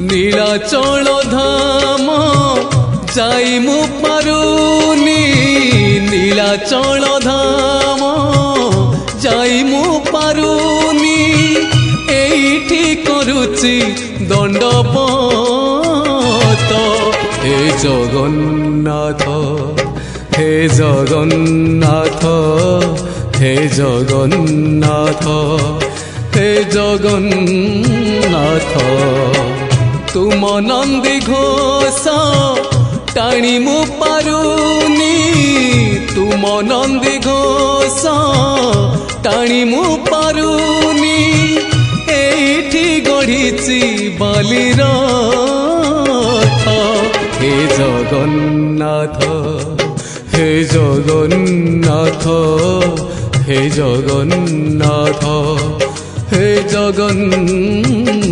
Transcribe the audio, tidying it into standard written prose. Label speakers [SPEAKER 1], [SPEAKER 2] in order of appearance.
[SPEAKER 1] নীলাচল ধাম যাই মু পারুনি নীলাচল ধাম যাই মু পারুনি এইটি করুচি দণ্ডপত হে জগন্নাথ হে জগন্নাথ হে জগন্নাথ হে জগন্নাথ তুম নন্দী ঘোষ টাণি মু পারুনি তুম নন্দী ঘোষ টাণি মু পারুনি এইটি গড়িছি বালির হে জগন্নাথ হে জগন্নাথ হে জগন্নাথ হে জগন্নাথ